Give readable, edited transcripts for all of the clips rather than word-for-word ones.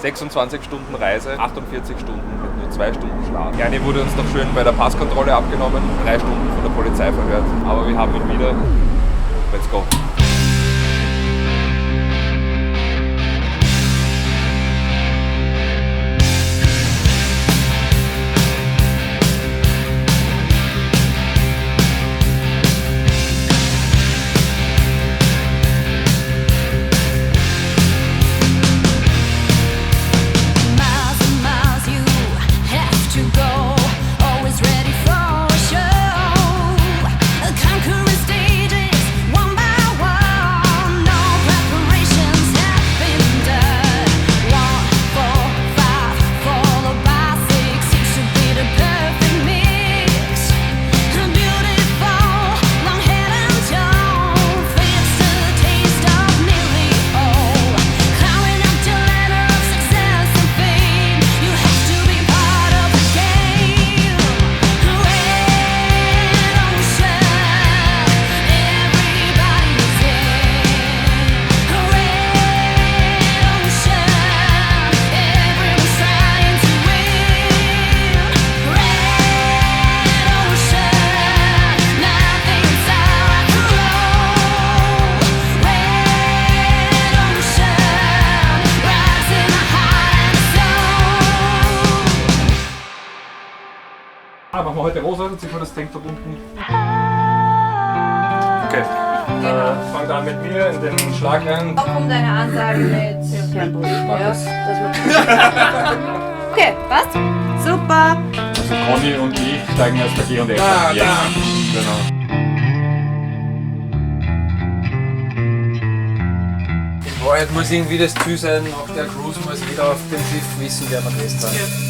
26 Stunden Reise, 48 Stunden mit nur 2 Stunden Schlaf. Ernie wurde uns noch schön bei der Passkontrolle abgenommen, 3 Stunden von der Polizei verhört, aber wir haben ihn wieder. Let's go. Machen wir heute rosa, dann ziehen wir das Tanktop unten. Okay, fangt an mit mir in den Schlag rein. Auch um deine Ansage mit Tempo. Ja, okay, passt? Super! Also Conny und ich steigen erst bei G und F. Ja, genau. In Wahrheit muss irgendwie das Ziel sein, nach der Cruise muss jeder auf dem Schiff wissen, wer man gewesen ist.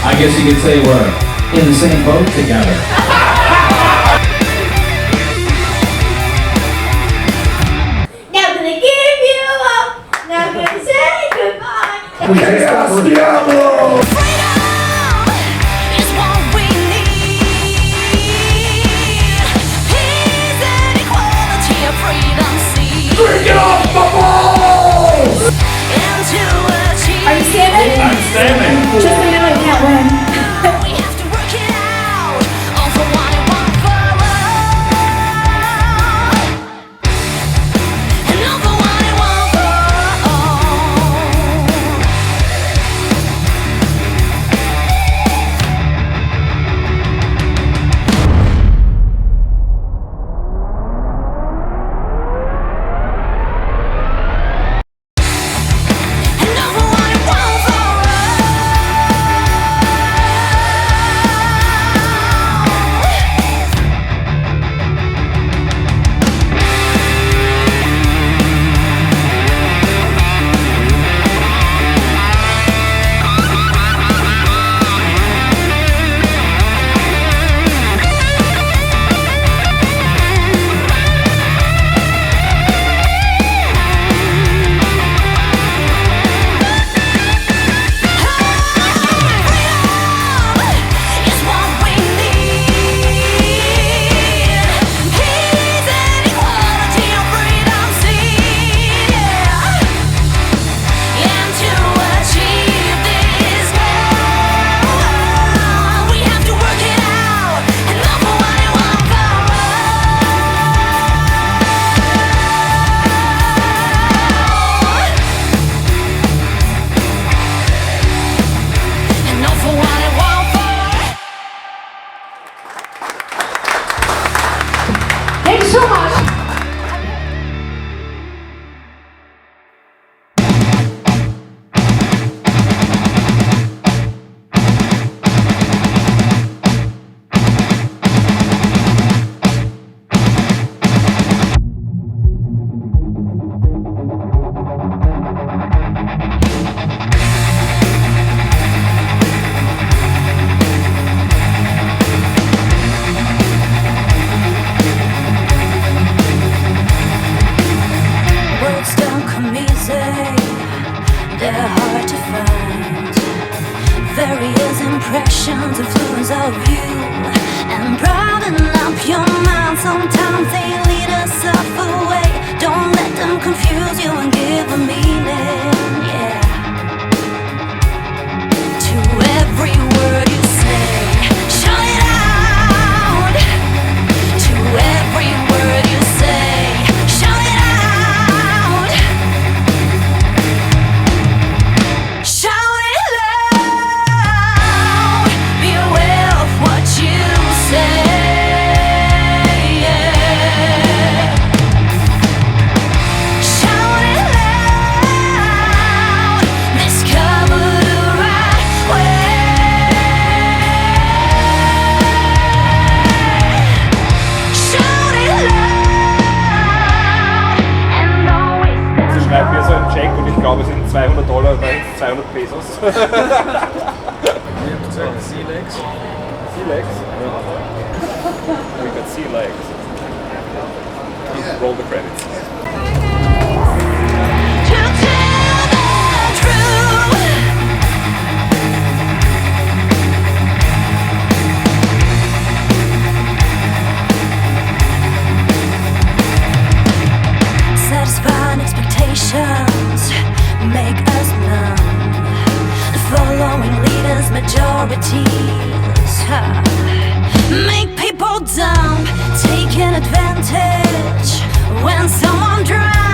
I guess you could say we're in the same boat together. Are you standing? I'm standing. Just a minute, I can't win. We have to work it out, all for one and one for all, and all for one and one for Thanks so much. words don't come easy, they're hard to find. Various impressions, influence of you, and broaden up your mind. Sometimes they lead us off away. Don't let them confuse you and give a meaning, yeah, to every word you say. Shout it out to every word you say. Shout it out. Shout it loud. Be aware of what you say. Shout it loud. Discover the right way. Shout it loud and always Sie schreibt mir so einen Check und ich glaube, es sind $200 oder 200 Pesos. Ich hab gesagt, C-Legs. Sea legs? We got sea legs. Roll the credits. to tell the truth. Satisfying expectations make us numb. Following leaders, majorities make people dumb. Taking advantage when someone drowns.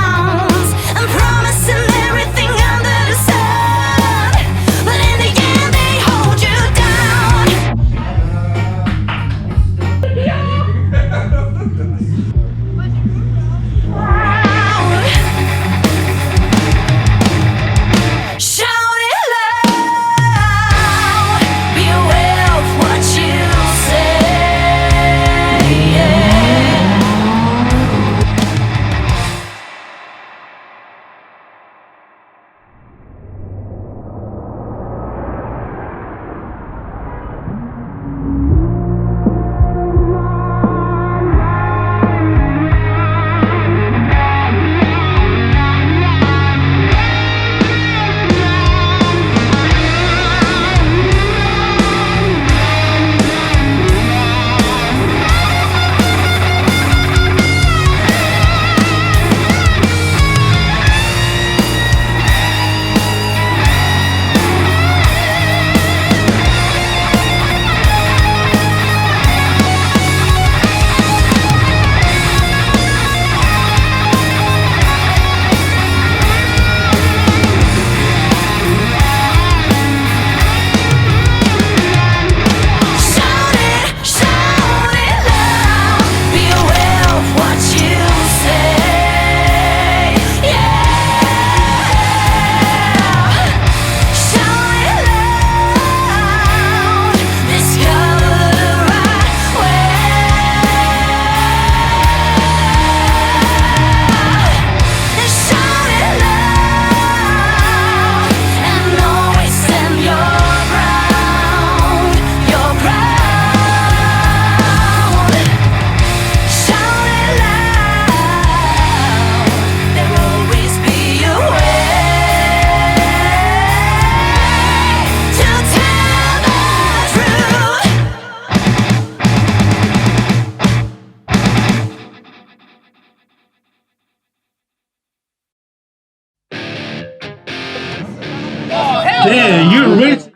Okay, you ready?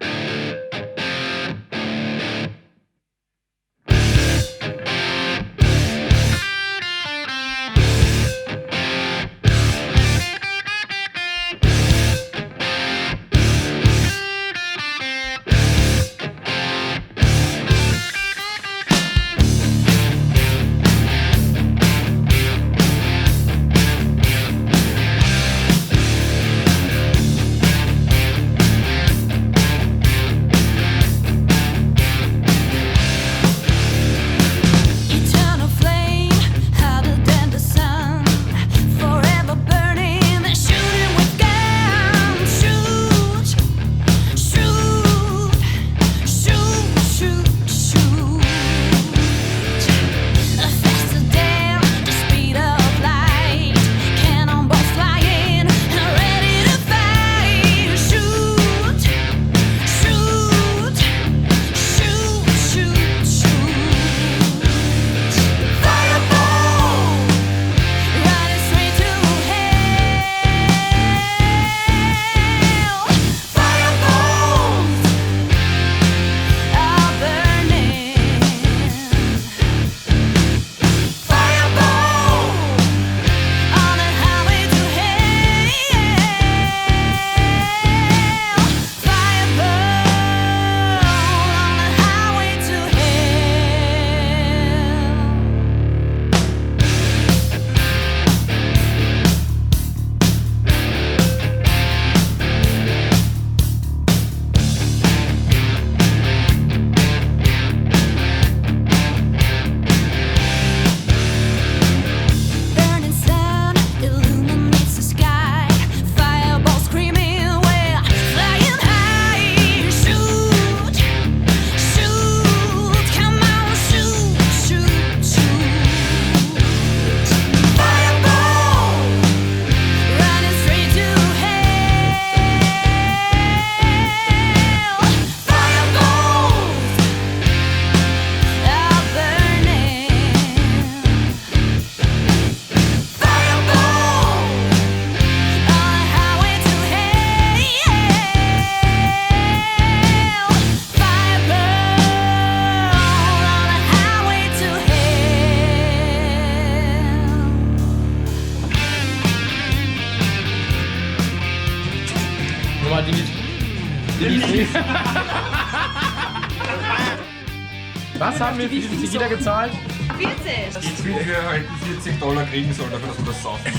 Was haben wir für diesen Tequila gezahlt? 40. Jetzt will wir halt $40 kriegen sollen, dafür, dass wir das saufen.